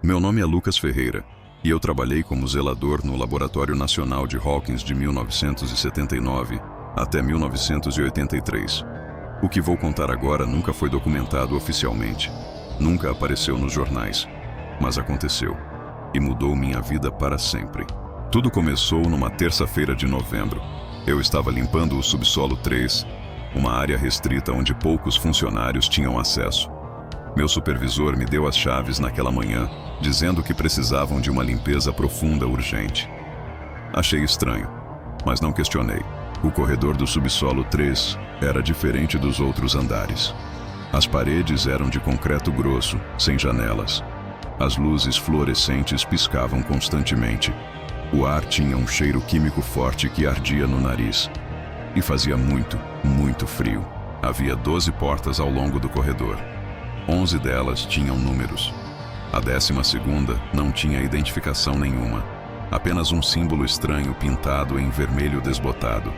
Meu nome é Lucas Ferreira e eu trabalhei como zelador no Laboratório Nacional de Hawkins de 1979 até 1983. O que vou contar agora nunca foi documentado oficialmente, nunca apareceu nos jornais, mas aconteceu e mudou minha vida para sempre. Tudo começou numa terça-feira de novembro. Eu estava limpando o subsolo 3, uma área restrita onde poucos funcionários tinham acesso. Meu supervisor me deu as chaves naquela manhã, dizendo que precisavam de uma limpeza profunda urgente. Achei estranho, mas não questionei. O corredor do subsolo 3 era diferente dos outros andares. As paredes eram de concreto grosso, sem janelas. As luzes fluorescentes piscavam constantemente. O ar tinha um cheiro químico forte que ardia no nariz. E fazia muito, muito frio. Havia 12 portas ao longo do corredor. 11 delas tinham números. A 12ª não tinha identificação nenhuma. Apenas um símbolo estranho pintado em vermelho desbotado.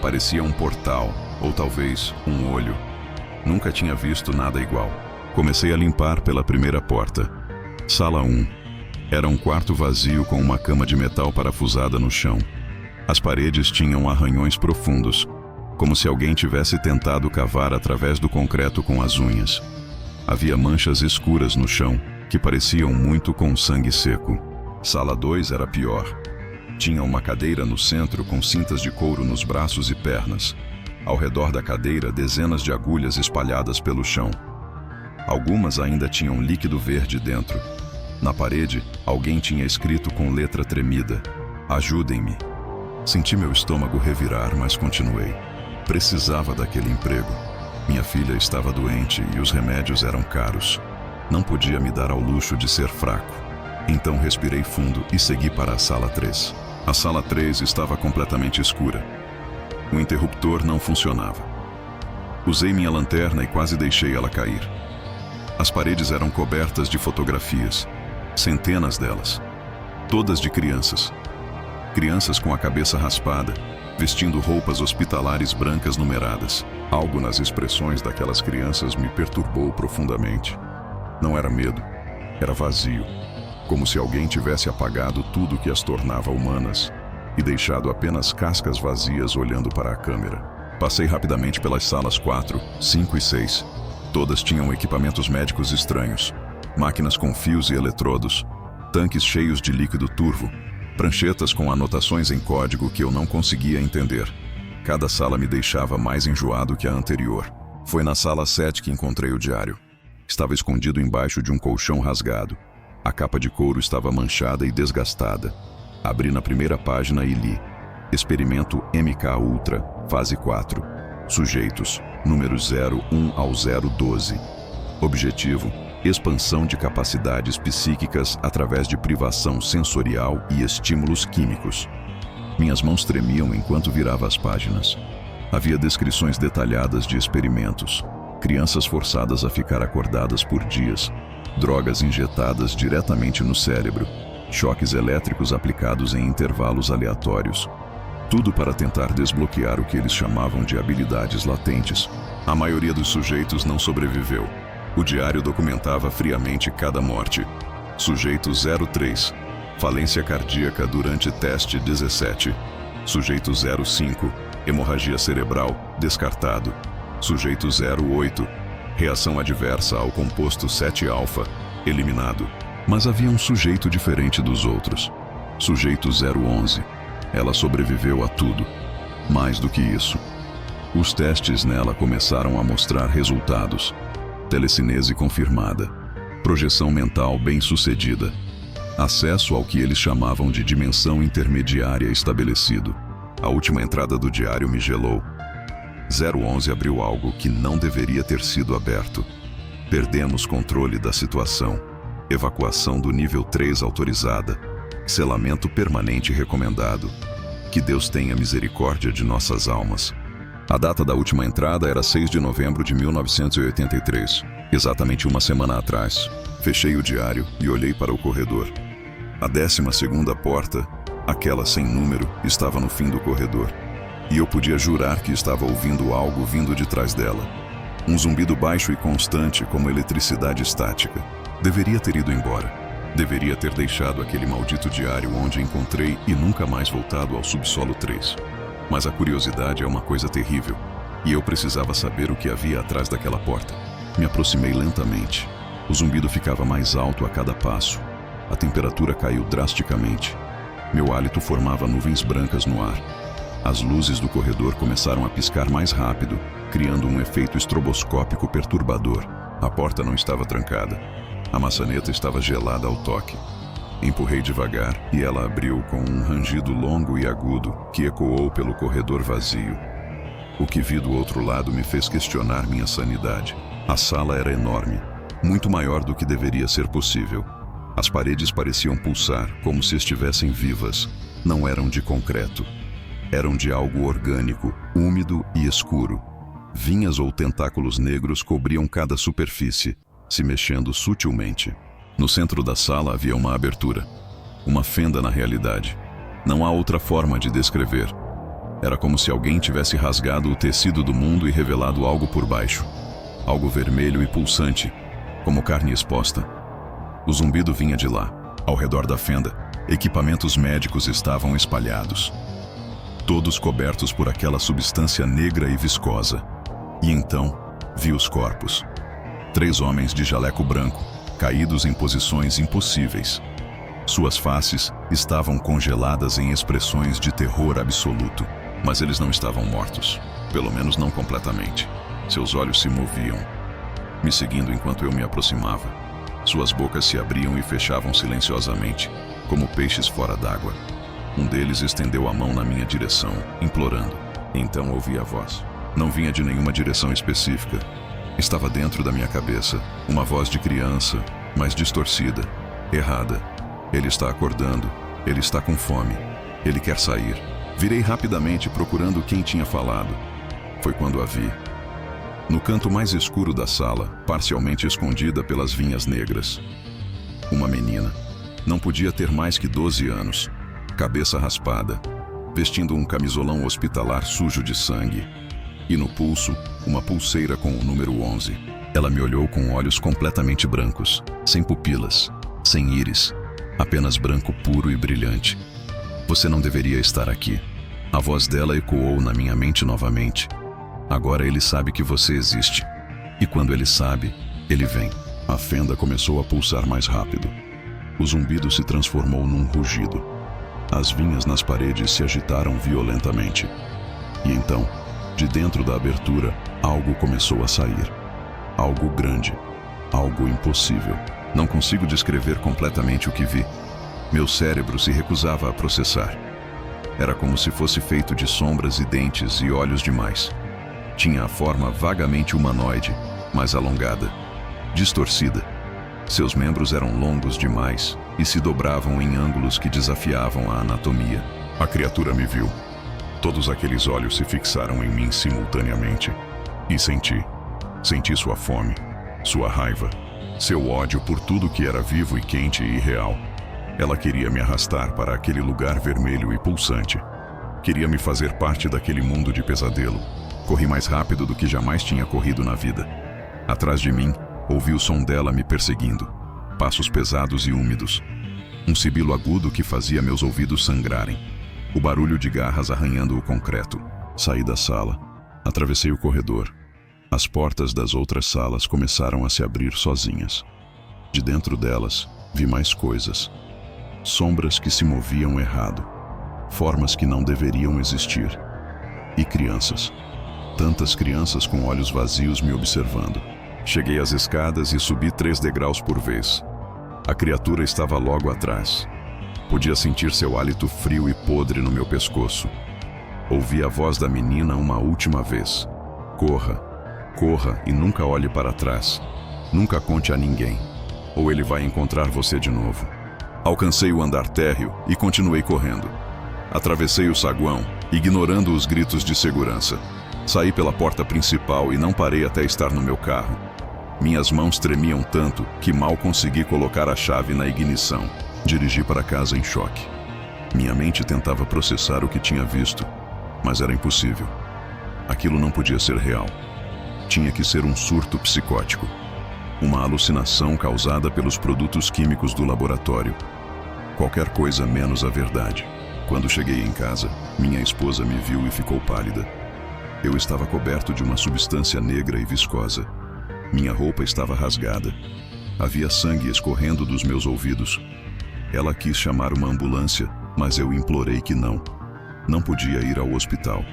Parecia um portal, ou talvez um olho. Nunca tinha visto nada igual. Comecei a limpar pela primeira porta. Sala 1. Era um quarto vazio com uma cama de metal parafusada no chão. As paredes tinham arranhões profundos, como se alguém tivesse tentado cavar através do concreto com as unhas. Havia manchas escuras no chão, que pareciam muito com sangue seco. Sala 2 era pior. Tinha uma cadeira no centro com cintas de couro nos braços e pernas. Ao redor da cadeira, dezenas de agulhas espalhadas pelo chão. Algumas ainda tinham líquido verde dentro. Na parede, alguém tinha escrito com letra tremida: "Ajudem-me". Senti meu estômago revirar, mas continuei. Precisava daquele emprego. Minha filha estava doente e os remédios eram caros. Não podia me dar ao luxo de ser fraco. Então respirei fundo e segui para a sala 3. A sala 3 estava completamente escura. O interruptor não funcionava. Usei minha lanterna e quase deixei ela cair. As paredes eram cobertas de fotografias. Centenas delas. Todas de crianças. Crianças com a cabeça raspada, vestindo roupas hospitalares brancas numeradas. Algo nas expressões daquelas crianças me perturbou profundamente. Não era medo, era vazio. Como se alguém tivesse apagado tudo que as tornava humanas e deixado apenas cascas vazias olhando para a câmera. Passei rapidamente pelas salas 4, 5 e 6. Todas tinham equipamentos médicos estranhos. Máquinas com fios e eletrodos, tanques cheios de líquido turvo, pranchetas com anotações em código que eu não conseguia entender. Cada sala me deixava mais enjoado que a anterior. Foi na sala 7 que encontrei o diário. Estava escondido embaixo de um colchão rasgado. A capa de couro estava manchada e desgastada. Abri na primeira página e li: Experimento MK Ultra, fase 4. Sujeitos, números 01 ao 012. Objetivo: expansão de capacidades psíquicas através de privação sensorial e estímulos químicos. Minhas mãos tremiam enquanto virava as páginas. Havia descrições detalhadas de experimentos. Crianças forçadas a ficar acordadas por dias. Drogas injetadas diretamente no cérebro. Choques elétricos aplicados em intervalos aleatórios. Tudo para tentar desbloquear o que eles chamavam de habilidades latentes. A maioria dos sujeitos não sobreviveu. O diário documentava friamente cada morte. Sujeito 03. Falência cardíaca durante teste 17. Sujeito 05. Hemorragia cerebral, descartado. Sujeito 08. Reação adversa ao composto 7-alfa, eliminado. Mas havia um sujeito diferente dos outros. Sujeito 011. Ela sobreviveu a tudo. Mais do que isso. Os testes nela começaram a mostrar resultados. Telecinese confirmada. Projeção mental bem-sucedida. Acesso ao que eles chamavam de dimensão intermediária estabelecido. A última entrada do diário me gelou. 011 abriu algo que não deveria ter sido aberto. Perdemos controle da situação. Evacuação do nível 3 autorizada. Selamento permanente recomendado. Que Deus tenha misericórdia de nossas almas. A data da última entrada era 6 de novembro de 1983, exatamente uma semana atrás. Fechei o diário e olhei para o corredor. A 12ª porta, aquela sem número, estava no fim do corredor. E eu podia jurar que estava ouvindo algo vindo de trás dela. Um zumbido baixo e constante como eletricidade estática. Deveria ter ido embora. Deveria ter deixado aquele maldito diário onde encontrei e nunca mais voltado ao subsolo 3. Mas a curiosidade é uma coisa terrível, e eu precisava saber o que havia atrás daquela porta. Me aproximei lentamente. O zumbido ficava mais alto a cada passo. A temperatura caiu drasticamente. Meu hálito formava nuvens brancas no ar. As luzes do corredor começaram a piscar mais rápido, criando um efeito estroboscópico perturbador. A porta não estava trancada. A maçaneta estava gelada ao toque. Empurrei devagar e ela abriu com um rangido longo e agudo que ecoou pelo corredor vazio. O que vi do outro lado me fez questionar minha sanidade. A sala era enorme, muito maior do que deveria ser possível. As paredes pareciam pulsar, como se estivessem vivas. Não eram de concreto. Eram de algo orgânico, úmido e escuro. Vinhas ou tentáculos negros cobriam cada superfície, se mexendo sutilmente. No centro da sala havia uma abertura. Uma fenda na realidade. Não há outra forma de descrever. Era como se alguém tivesse rasgado o tecido do mundo e revelado algo por baixo. Algo vermelho e pulsante, como carne exposta. O zumbido vinha de lá. Ao redor da fenda, equipamentos médicos estavam espalhados. Todos cobertos por aquela substância negra e viscosa. E então, vi os corpos. 3 homens de jaleco branco, caídos em posições impossíveis. Suas faces estavam congeladas em expressões de terror absoluto. Mas eles não estavam mortos. Pelo menos não completamente. Seus olhos se moviam, me seguindo enquanto eu me aproximava. Suas bocas se abriam e fechavam silenciosamente, como peixes fora d'água. Um deles estendeu a mão na minha direção, implorando. Então ouvi a voz. Não vinha de nenhuma direção específica. Estava dentro da minha cabeça, uma voz de criança, mas distorcida, errada. Ele está acordando, ele está com fome, ele quer sair. Virei rapidamente procurando quem tinha falado. Foi quando a vi. No canto mais escuro da sala, parcialmente escondida pelas vinhas negras. Uma menina. Não podia ter mais que 12 anos. Cabeça raspada, vestindo um camisolão hospitalar sujo de sangue. E no pulso, uma pulseira com o número 11. Ela me olhou com olhos completamente brancos, sem pupilas, sem íris, apenas branco puro e brilhante. Você não deveria estar aqui. A voz dela ecoou na minha mente novamente. Agora ele sabe que você existe. E quando ele sabe, ele vem. A fenda começou a pulsar mais rápido. O zumbido se transformou num rugido. As vinhas nas paredes se agitaram violentamente. E então, de dentro da abertura, algo começou a sair. Algo grande. Algo impossível. Não consigo descrever completamente o que vi. Meu cérebro se recusava a processar. Era como se fosse feito de sombras e dentes e olhos demais. Tinha a forma vagamente humanoide, mas alongada, distorcida. Seus membros eram longos demais e se dobravam em ângulos que desafiavam a anatomia. A criatura me viu. Todos aqueles olhos se fixaram em mim simultaneamente. E senti sua fome, sua raiva, seu ódio por tudo que era vivo e quente e real. Ela queria me arrastar para aquele lugar vermelho e pulsante. Queria me fazer parte daquele mundo de pesadelo. Corri mais rápido do que jamais tinha corrido na vida. Atrás de mim, ouvi o som dela me perseguindo. Passos pesados e úmidos. Um sibilo agudo que fazia meus ouvidos sangrarem. O barulho de garras arranhando o concreto. Saí da sala. Atravessei o corredor. As portas das outras salas começaram a se abrir sozinhas. De dentro delas, vi mais coisas. Sombras que se moviam errado. Formas que não deveriam existir. E crianças. Tantas crianças com olhos vazios me observando. Cheguei às escadas e subi 3 degraus por vez. A criatura estava logo atrás. Podia sentir seu hálito frio e podre no meu pescoço. Ouvi a voz da menina uma última vez. Corra, corra e nunca olhe para trás. Nunca conte a ninguém, ou ele vai encontrar você de novo. Alcancei o andar térreo e continuei correndo. Atravessei o saguão, ignorando os gritos de segurança. Saí pela porta principal e não parei até estar no meu carro. Minhas mãos tremiam tanto que mal consegui colocar a chave na ignição. Dirigi para casa em choque. Minha mente tentava processar o que tinha visto, mas era impossível. Aquilo não podia ser real. Tinha que ser um surto psicótico. Uma alucinação causada pelos produtos químicos do laboratório. Qualquer coisa menos a verdade. Quando cheguei em casa, minha esposa me viu e ficou pálida. Eu estava coberto de uma substância negra e viscosa. Minha roupa estava rasgada. Havia sangue escorrendo dos meus ouvidos. Ela quis chamar uma ambulância, mas eu implorei que não. Não podia ir ao hospital.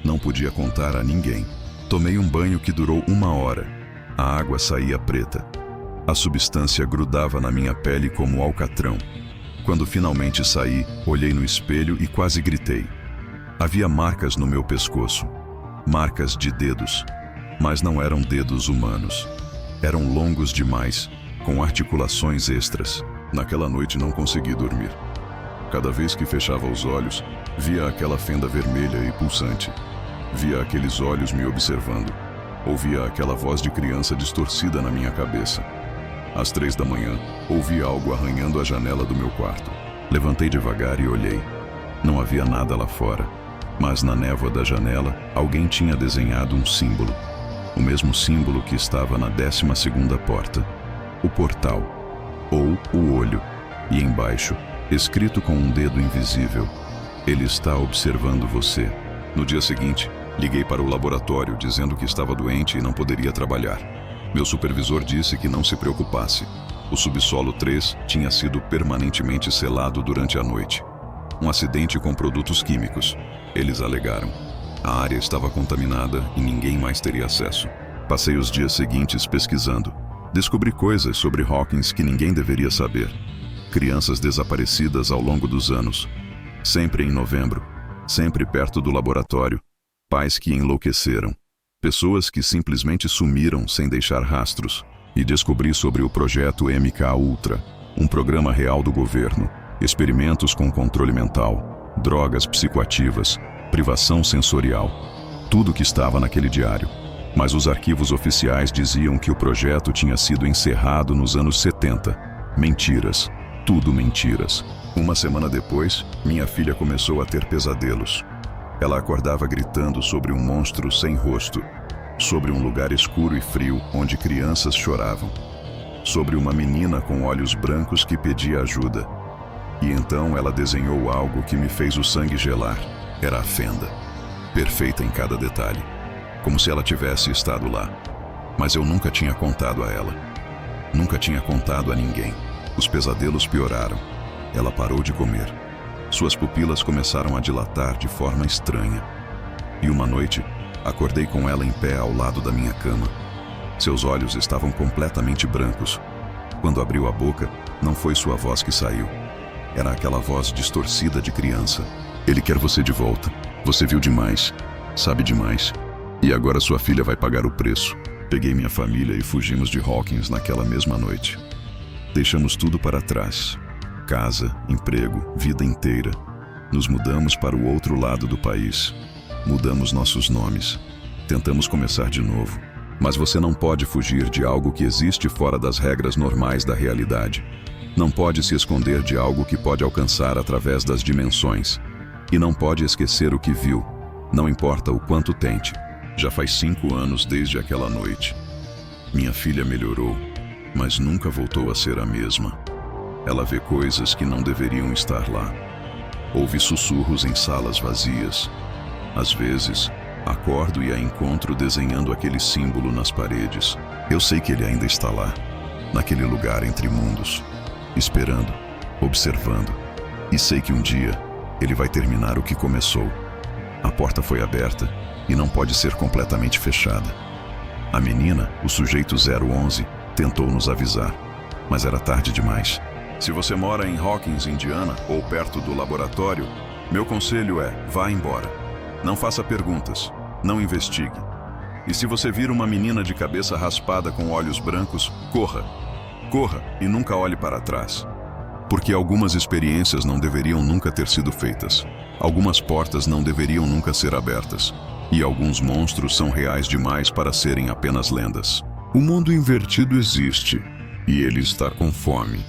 Não podia contar a ninguém. Tomei um banho que durou 1 hora. A água saía preta. A substância grudava na minha pele como alcatrão. Quando finalmente saí, olhei no espelho e quase gritei. Havia marcas no meu pescoço. Marcas de dedos. Mas não eram dedos humanos. Eram longos demais, com articulações extras. Naquela noite não consegui dormir. Cada vez que fechava os olhos, via aquela fenda vermelha e pulsante. Via aqueles olhos me observando. Ouvia aquela voz de criança distorcida na minha cabeça. Às 3 da manhã, ouvi algo arranhando a janela do meu quarto. Levantei devagar e olhei. Não havia nada lá fora. Mas na névoa da janela, alguém tinha desenhado um símbolo. O mesmo símbolo que estava na 12ª porta. O portal. Ou o olho. E embaixo, escrito com um dedo invisível: ele está observando você. No dia seguinte, liguei para o laboratório dizendo que estava doente e não poderia trabalhar. Meu supervisor disse que não se preocupasse. O subsolo 3 tinha sido permanentemente selado durante a noite. Um acidente com produtos químicos, eles alegaram. A área estava contaminada e ninguém mais teria acesso. Passei os dias seguintes pesquisando. Descobri coisas sobre Hawkins que ninguém deveria saber. Crianças desaparecidas ao longo dos anos. Sempre em novembro. Sempre perto do laboratório. Pais que enlouqueceram. Pessoas que simplesmente sumiram sem deixar rastros. E descobri sobre o projeto MK-Ultra, um programa real do governo, experimentos com controle mental, drogas psicoativas, privação sensorial. Tudo que estava naquele diário. Mas os arquivos oficiais diziam que o projeto tinha sido encerrado nos anos 70. Mentiras. Tudo mentiras. 1 semana depois, minha filha começou a ter pesadelos. Ela acordava gritando sobre um monstro sem rosto, sobre um lugar escuro e frio onde crianças choravam, sobre uma menina com olhos brancos que pedia ajuda. E então ela desenhou algo que me fez o sangue gelar. Era a fenda, perfeita em cada detalhe, como se ela tivesse estado lá. Mas eu nunca tinha contado a ela. Nunca tinha contado a ninguém. Os pesadelos pioraram. Ela parou de comer. Suas pupilas começaram a dilatar de forma estranha. E uma noite, acordei com ela em pé ao lado da minha cama. Seus olhos estavam completamente brancos. Quando abriu a boca, não foi sua voz que saiu. Era aquela voz distorcida de criança. Ele quer você de volta. Você viu demais. Sabe demais. E agora sua filha vai pagar o preço. Peguei minha família e fugimos de Hawkins naquela mesma noite. Deixamos tudo para trás. Casa, emprego, vida inteira. Nos mudamos para o outro lado do país. Mudamos nossos nomes. Tentamos começar de novo. Mas você não pode fugir de algo que existe fora das regras normais da realidade. Não pode se esconder de algo que pode alcançar através das dimensões. E não pode esquecer o que viu. Não importa o quanto tente. Já faz 5 anos desde aquela noite. Minha filha melhorou, mas nunca voltou a ser a mesma. Ela vê coisas que não deveriam estar lá. Ouve sussurros em salas vazias. Às vezes, acordo e a encontro desenhando aquele símbolo nas paredes. Eu sei que ele ainda está lá, naquele lugar entre mundos, esperando, observando. E sei que um dia, ele vai terminar o que começou. A porta foi aberta e não pode ser completamente fechada. A menina, o sujeito 011, tentou nos avisar, mas era tarde demais. Se você mora em Hawkins, Indiana, ou perto do laboratório, meu conselho é: vá embora. Não faça perguntas, não investigue. E se você vir uma menina de cabeça raspada com olhos brancos, corra. Corra e nunca olhe para trás. Porque algumas experiências não deveriam nunca ter sido feitas. Algumas portas não deveriam nunca ser abertas. E alguns monstros são reais demais para serem apenas lendas. O mundo invertido existe, e ele está com fome.